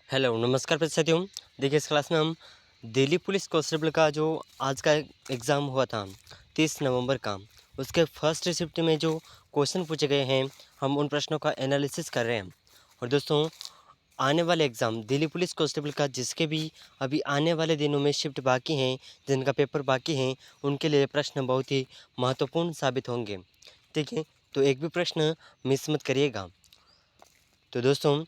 Hello नमस्कार साथियों। देखिए इस क्लास में हम दिल्ली पुलिस कांस्टेबल का जो आज का एग्ज़ाम हुआ था 30 नवंबर का, उसके फर्स्ट शिफ्ट में जो क्वेश्चन पूछे गए हैं हम उन प्रश्नों का एनालिसिस कर रहे हैं। और दोस्तों, आने वाले एग्ज़ाम दिल्ली पुलिस कांस्टेबल का जिसके भी अभी आने वाले दिनों में शिफ्ट बाकी हैं, जिनका पेपर बाकी हैं, उनके लिए प्रश्न बहुत ही महत्वपूर्ण साबित होंगे। ठीक है, तो एक भी प्रश्न मिस मत करिएगा। तो दोस्तों,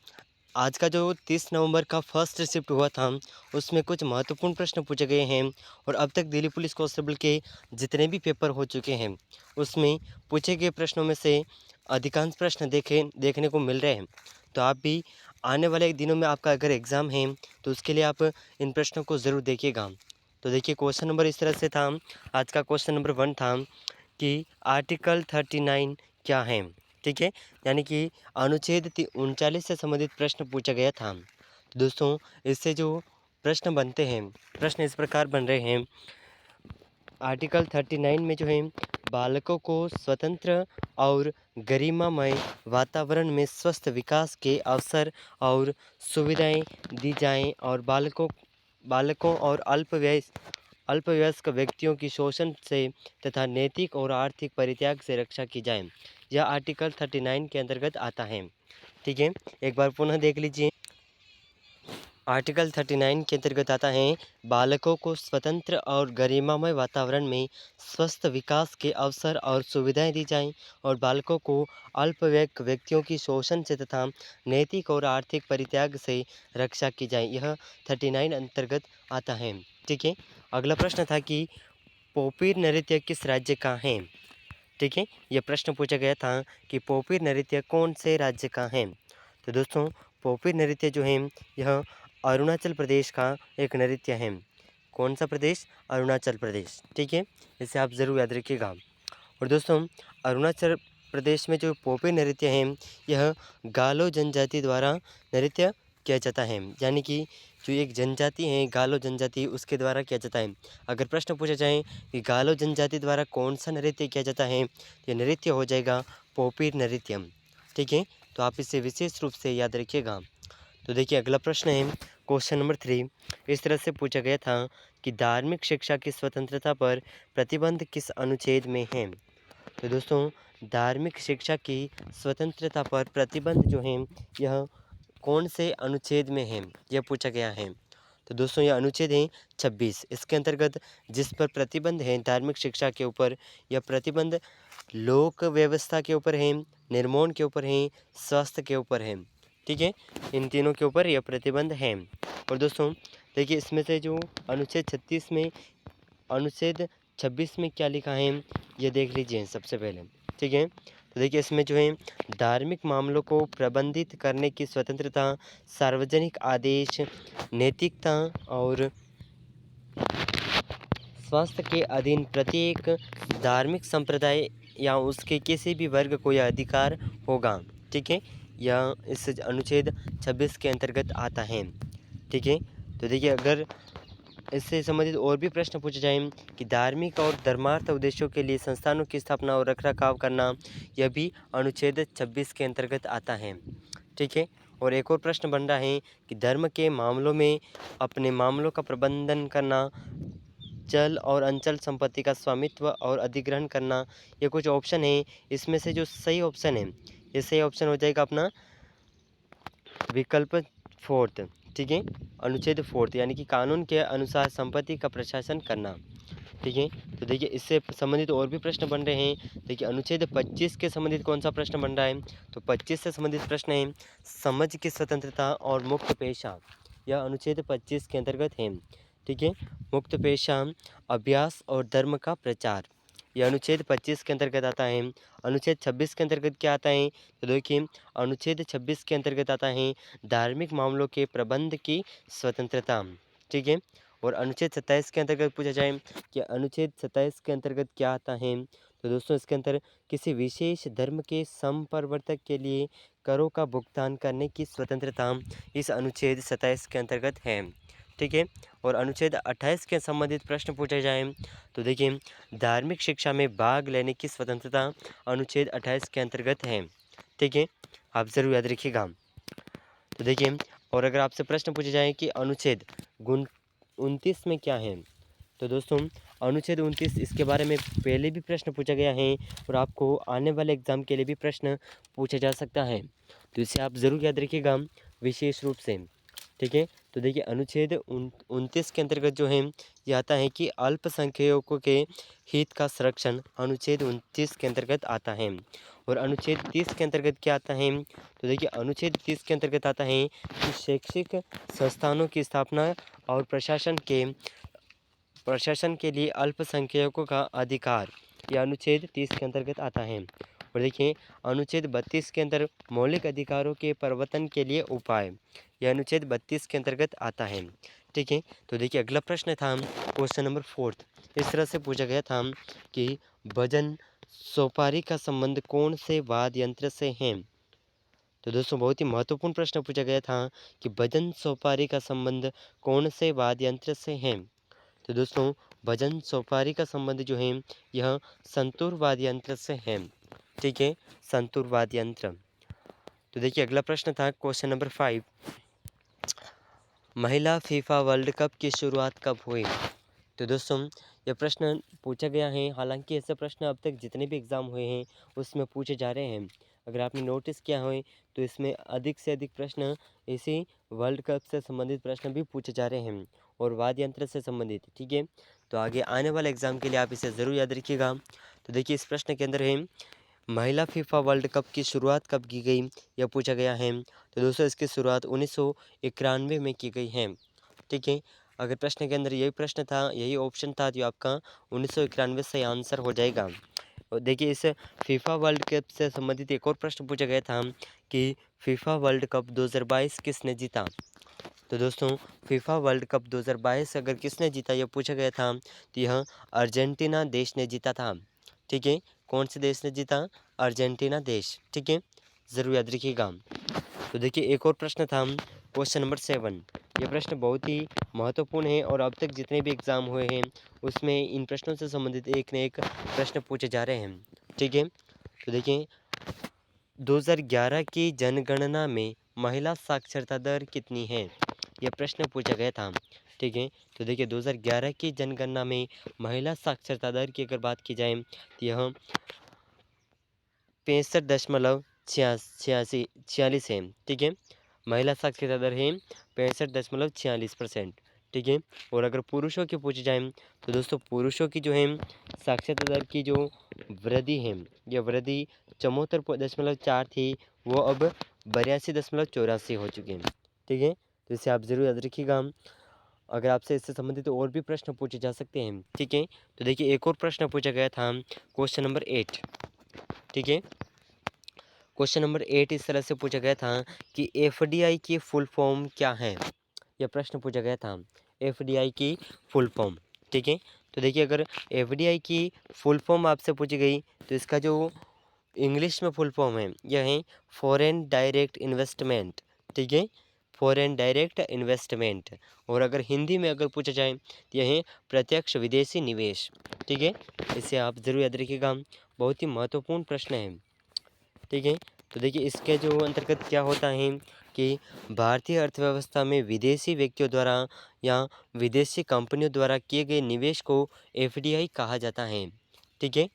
आज का जो 30 नवंबर का फर्स्ट शिफ्ट हुआ था, उसमें कुछ महत्वपूर्ण प्रश्न पूछे गए हैं। और अब तक दिल्ली पुलिस कांस्टेबल के जितने भी पेपर हो चुके हैं, उसमें पूछे गए प्रश्नों में से अधिकांश प्रश्न देखने को मिल रहे हैं। तो आप भी आने वाले दिनों में आपका अगर एग्ज़ाम है, तो उसके लिए आप इन प्रश्नों को ज़रूर देखिएगा। तो देखिए क्वेश्चन नंबर इस तरह से था। आज का क्वेश्चन नंबर 1 था कि आर्टिकल 39 क्या है? ठीक है, यानी कि अनुच्छेद 39 से संबंधित प्रश्न पूछा गया था। तो दोस्तों, इससे जो प्रश्न बनते हैं, प्रश्न इस प्रकार बन रहे हैं। आर्टिकल 39 में जो है, बालकों को स्वतंत्र और गरिमामय वातावरण में स्वस्थ विकास के अवसर और सुविधाएं दी जाएं और बालकों और अल्पवयस्क व्यक्तियों की शोषण से तथा नैतिक और आर्थिक परित्याग से रक्षा की जाए। यह आर्टिकल 39 के अंतर्गत आता है। ठीक है, एक बार पुनः देख लीजिए। आर्टिकल 39 के अंतर्गत आता है, बालकों को स्वतंत्र और गरिमामय वातावरण में स्वस्थ विकास के अवसर और सुविधाएं दी जाएं और बालकों को अल्पवयस्क व्यक्तियों की शोषण से तथा नैतिक और आर्थिक परित्याग से रक्षा की जाए। यह 39 अंतर्गत आता है। ठीक है, अगला प्रश्न था कि पोपीर नृत्य किस राज्य का है? ठीक है, यह प्रश्न पूछा गया था कि पोपीर नृत्य कौन से राज्य का है? तो दोस्तों, पोपीर नृत्य जो है, यह अरुणाचल प्रदेश का एक नृत्य है। कौन सा प्रदेश? अरुणाचल प्रदेश। ठीक है, इसे आप ज़रूर याद रखिएगा। और दोस्तों, अरुणाचल प्रदेश में जो पोपीर नृत्य है, यह गालो जनजाति द्वारा नृत्य किया जाता है। यानी कि जो एक जनजाति है गालो जनजाति, उसके द्वारा किया जाता है। अगर प्रश्न पूछा जाए कि गालो जनजाति द्वारा कौन सा नृत्य किया जाता है, ये नृत्य हो जाएगा पोपीर नृत्यम। ठीक है, तो आप इसे विशेष रूप से याद रखिएगा। तो देखिए अगला प्रश्न है क्वेश्चन नंबर 3। इस तरह से पूछा गया था कि धार्मिक शिक्षा की स्वतंत्रता पर प्रतिबंध किस अनुच्छेद में है? तो दोस्तों, धार्मिक शिक्षा की स्वतंत्रता पर प्रतिबंध जो है, यह कौन से अनुच्छेद में है, यह पूछा गया है। तो दोस्तों, यह अनुच्छेद है 26। इसके अंतर्गत जिस पर प्रतिबंध है धार्मिक शिक्षा के ऊपर, यह प्रतिबंध लोक व्यवस्था के ऊपर है, निर्मोण के ऊपर है, स्वास्थ्य के ऊपर है। ठीक है, इन तीनों के ऊपर यह प्रतिबंध है। और दोस्तों, देखिए इसमें से जो अनुच्छेद 36 में अनुच्छेद 26 में क्या लिखा है, ये देख लीजिए सबसे पहले। ठीक है, तो देखिए इसमें जो है, धार्मिक मामलों को प्रबंधित करने की स्वतंत्रता, सार्वजनिक आदेश, नैतिकता और स्वास्थ्य के अधीन प्रत्येक धार्मिक संप्रदाय या उसके किसी भी वर्ग को यह अधिकार होगा। ठीक है, यह इस अनुच्छेद 26 के अंतर्गत आता है। ठीक है, तो देखिए अगर इससे संबंधित और भी प्रश्न पूछे जाएं कि धार्मिक और धर्मार्थ उद्देश्यों के लिए संस्थानों की स्थापना और रखरखाव करना, यह भी अनुच्छेद 26 के अंतर्गत आता है। ठीक है, और एक और प्रश्न बन रहा है कि धर्म के मामलों में अपने मामलों का प्रबंधन करना, चल और अंचल संपत्ति का स्वामित्व और अधिग्रहण करना, ये कुछ ऑप्शन है। इसमें से जो सही ऑप्शन है, ये सही ऑप्शन हो जाएगा अपना विकल्प 4। ठीक है, अनुच्छेद 4 यानी कि कानून के अनुसार संपत्ति का प्रशासन करना। ठीक है, तो देखिए इससे संबंधित और भी प्रश्न बन रहे हैं। देखिए अनुच्छेद 25 के संबंधित कौन सा प्रश्न बन रहा है? तो 25 से संबंधित प्रश्न है समझ की स्वतंत्रता और मुक्त पेशा। यह अनुच्छेद 25 के अंतर्गत है। ठीक है, मुक्त पेशा, अभ्यास और धर्म का प्रचार, यह अनुच्छेद 25 के अंतर्गत आता है। अनुच्छेद 26 के अंतर्गत क्या आता है? तो देखिए अनुच्छेद 26 के अंतर्गत आता है धार्मिक मामलों के प्रबंध की स्वतंत्रता। ठीक है, और अनुच्छेद 27 के अंतर्गत पूछा जाए कि अनुच्छेद 27 के अंतर्गत क्या आता है? तो दोस्तों, इसके अंतर किसी विशेष धर्म के संप्रवर्तक के लिए करों का भुगतान करने की स्वतंत्रता इस अनुच्छेद 27 के अंतर्गत है। ठीक है, और अनुच्छेद 28 के संबंधित प्रश्न पूछे जाएं तो देखिए धार्मिक शिक्षा में भाग लेने की स्वतंत्रता अनुच्छेद 28 के अंतर्गत है। ठीक है, आप ज़रूर याद रखिएगा। तो देखिए और अगर आपसे प्रश्न पूछे जाए कि अनुच्छेद 29 में क्या है, तो दोस्तों अनुच्छेद 29 इसके बारे में पहले भी प्रश्न पूछा गया है और आपको आने वाले एग्ज़ाम के लिए भी प्रश्न पूछा जा सकता है, तो इसे आप ज़रूर याद रखिएगा विशेष रूप से। ठीक है, तो देखिए अनुच्छेद 29 के अंतर्गत जो है ये आता है कि अल्पसंख्यकों के हित का संरक्षण अनुच्छेद 29 के अंतर्गत आता है। और अनुच्छेद 30 के अंतर्गत क्या आता है, तो देखिए अनुच्छेद 30 के अंतर्गत आता है कि शैक्षिक संस्थानों की स्थापना और प्रशासन के लिए अल्पसंख्यकों का अधिकार, यह अनुच्छेद 30 के अंतर्गत आता है। और देखिए अनुच्छेद 32 के अंदर मौलिक अधिकारों के प्रवर्तन के लिए उपाय, यह अनुच्छेद 32 के अंतर्गत आता है। ठीक है, तो देखिए अगला प्रश्न था क्वेश्चन नंबर 4, इस तरह से पूछा गया था कि भजन सोपारी का संबंध कौन से वाद्य यंत्र से है। तो दोस्तों बहुत ही महत्वपूर्ण प्रश्न पूछा गया था कि भजन सोपारी का संबंध कौन से वाद्य यंत्र से है। तो दोस्तों भजन सोपारी का संबंध जो है यह संतूर वाद्य यंत्र से है। ठीक है, संतूर वाद्य यंत्र। तो देखिए अगला प्रश्न था क्वेश्चन नंबर 5, महिला फीफा वर्ल्ड कप की शुरुआत कब हुई। तो दोस्तों यह प्रश्न पूछा गया है, हालांकि ऐसे प्रश्न अब तक जितने भी एग्ज़ाम हुए हैं उसमें पूछे जा रहे हैं। अगर आपने नोटिस किया हो तो इसमें अधिक से अधिक प्रश्न इसी वर्ल्ड कप से संबंधित प्रश्न भी पूछे जा रहे हैं और वाद्य यंत्र से संबंधित। ठीक है, तो आगे आने वाले एग्ज़ाम के लिए आप इसे ज़रूर याद रखिएगा। तो देखिए इस प्रश्न के अंदर है महिला फीफा वर्ल्ड कप की शुरुआत कब की गई, यह पूछा गया है। तो दोस्तों इसकी शुरुआत 1991 में की गई है। ठीक है, अगर प्रश्न के अंदर यही प्रश्न था, यही ऑप्शन था, तो आपका 1991 से आंसर हो जाएगा। और देखिए इस फीफा वर्ल्ड कप से संबंधित एक और प्रश्न पूछा गया था कि फीफा वर्ल्ड कप 2022 किसने जीता। तो दोस्तों फीफा वर्ल्ड कप 2022 अगर किसने जीता यह पूछा गया था, तो यह अर्जेंटीना देश ने जीता था। ठीक है, कौन से देश ने जीता, अर्जेंटीना देश। ठीक है, ज़रूर याद रखिएगा। तो देखिए एक और प्रश्न था क्वेश्चन नंबर 7, ये प्रश्न बहुत ही महत्वपूर्ण है और अब तक जितने भी एग्ज़ाम हुए हैं उसमें इन प्रश्नों से संबंधित एक न एक प्रश्न पूछे जा रहे हैं। ठीक है, तो देखिए 2011 की जनगणना में महिला साक्षरता दर कितनी है, यह प्रश्न पूछा गया था। ठीक है, तो देखिए 2011 की जनगणना में महिला साक्षरता दर की अगर बात की जाए तो यह 65.46 है। ठीक है, महिला साक्षरता दर है 65.46%। ठीक है, और अगर पुरुषों की पूछी जाए तो दोस्तों पुरुषों की जो है साक्षरता दर की जो वृद्धि है, यह वृद्धि 74.4 थी, वो अब 82.84 हो चुकी है। ठीक है, तो इसे आप ज़रूर याद रखिएगा। अगर आपसे इससे संबंधित और भी प्रश्न पूछे जा सकते हैं। ठीक है, तो देखिए एक और प्रश्न पूछा गया था क्वेश्चन नंबर 8। ठीक है, क्वेश्चन नंबर 8 इस तरह से पूछा गया था कि एफडीआई की फुल फॉर्म क्या है, यह प्रश्न पूछा गया था, एफडीआई की फुल फॉर्म। ठीक है, तो देखिए अगर एफडीआई की फुल फॉर्म आपसे पूछी गई तो इसका जो इंग्लिश में फुल फॉर्म है यह है फॉरेन डायरेक्ट इन्वेस्टमेंट। ठीक है, फॉरेन डायरेक्ट इन्वेस्टमेंट। और अगर हिंदी में अगर पूछा जाए तो यह है प्रत्यक्ष विदेशी निवेश। ठीक है, इसे आप ज़रूर याद रखिएगा, बहुत ही महत्वपूर्ण प्रश्न है। ठीक है, तो देखिए इसके जो अंतर्गत क्या होता है कि भारतीय अर्थव्यवस्था में विदेशी व्यक्तियों द्वारा या विदेशी कंपनियों द्वारा किए गए निवेश को एफडीआई कहा जाता है। ठीक है,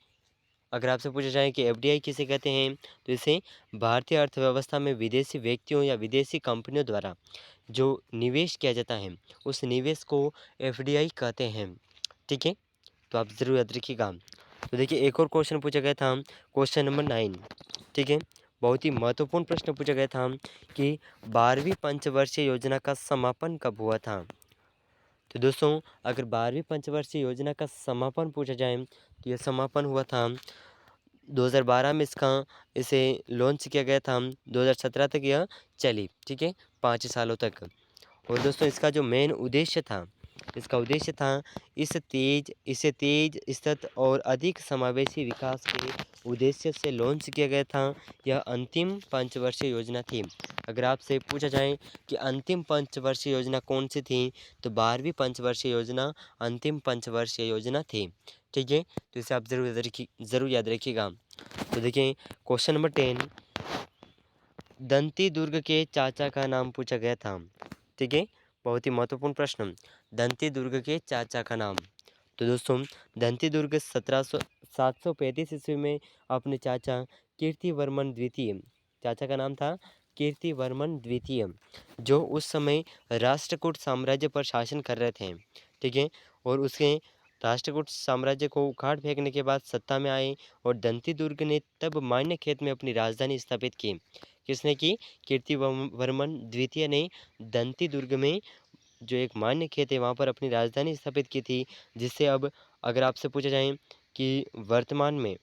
अगर आपसे पूछा जाए कि एफडीआई किसे कहते हैं तो इसे भारतीय अर्थव्यवस्था में विदेशी व्यक्तियों या विदेशी कंपनियों द्वारा जो निवेश किया जाता है उस निवेश को एफडीआई कहते हैं। ठीक है, तो आप ज़रूर याद रखिएगा। तो देखिए एक और क्वेश्चन पूछा गया था क्वेश्चन नंबर 9। ठीक है, बहुत ही महत्वपूर्ण प्रश्न पूछा गया था कि 12वीं पंचवर्षीय योजना का समापन कब हुआ था। तो दोस्तों अगर 12वीं पंचवर्षीय योजना का समापन पूछा जाए तो यह समापन हुआ था 2012 में, इसे लॉन्च किया गया था, 2017 तक यह चली। ठीक है, 5 सालों तक। और दोस्तों इसका जो मेन उद्देश्य था, इसका उद्देश्य था इसे तेज स्थित और अधिक समावेशी विकास के उद्देश्य से लॉन्च किया गया था। यह अंतिम पंचवर्षीय योजना थी। अगर आपसे पूछा जाए कि अंतिम पंचवर्षीय योजना कौन सी थी तो 12वीं पंचवर्षीय योजना अंतिम पंचवर्षीय योजना थी। ठीक है, तो इसे आप ज़रूर याद रखिएगा। तो देखिए क्वेश्चन नंबर 10, दंती दुर्ग के चाचा का नाम पूछा गया था। ठीक है, बहुत ही महत्वपूर्ण प्रश्न। दंती दुर्ग के चाचा का नाम। तो दोस्तों, दंती दुर्ग 735 ईस्वी में अपने चाचा कीर्तिवर्मन द्वितीय, चाचा का नाम था कीर्तिवर्मन द्वितीय, जो उस समय राष्ट्रकूट साम्राज्य पर शासन कर रहे थे। ठीक है, और उसके राष्ट्रकूट साम्राज्य को उखाड़ फेंकने के बाद सत्ता में आए और दंती दुर्ग ने तब मान्यखेत में अपनी राजधानी स्थापित की। किसने की? कीर्तिवर्मन द्वितीय ने दंती दुर्ग में जो एक मान्यखेत है वहाँ पर अपनी राजधानी स्थापित की थी, जिससे अब अगर आपसे पूछा जाए कि वर्तमान में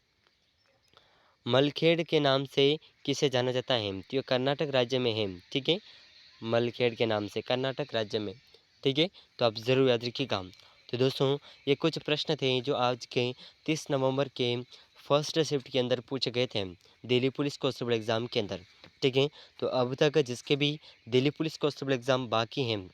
मलखेड़ के नाम से किसे जाना जाता है, तो ये कर्नाटक राज्य में है। ठीक है, मलखेड़ के नाम से कर्नाटक राज्य में। ठीक है, तो आप ज़रूर याद रखिएगा। तो दोस्तों, ये कुछ प्रश्न थे जो आज के 30 नवंबर के फर्स्ट शिफ्ट के अंदर पूछे गए थे दिल्ली पुलिस कांस्टेबल एग्ज़ाम के अंदर। ठीक है, तो अब तक जिसके भी दिल्ली पुलिस कांस्टेबल एग्ज़ाम बाकी हैं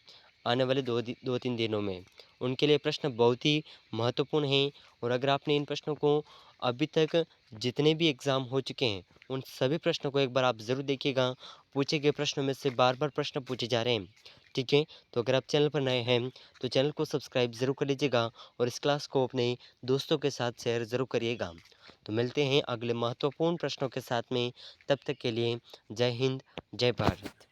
आने वाले 2-3 दिनों में, उनके लिए प्रश्न बहुत ही महत्वपूर्ण हैं। और अगर आपने इन प्रश्नों को अभी तक जितने भी एग्ज़ाम हो चुके हैं उन सभी प्रश्नों को एक बार आप ज़रूर देखिएगा। पूछे गए प्रश्नों में से बार-बार प्रश्न पूछे जा रहे हैं। ठीक है, तो अगर आप चैनल पर नए हैं तो चैनल को सब्सक्राइब ज़रूर कर लीजिएगा और इस क्लास को अपने दोस्तों के साथ शेयर ज़रूर करिएगा। तो मिलते हैं अगले महत्वपूर्ण प्रश्नों के साथ में, तब तक के लिए जय हिंद, जय भारत।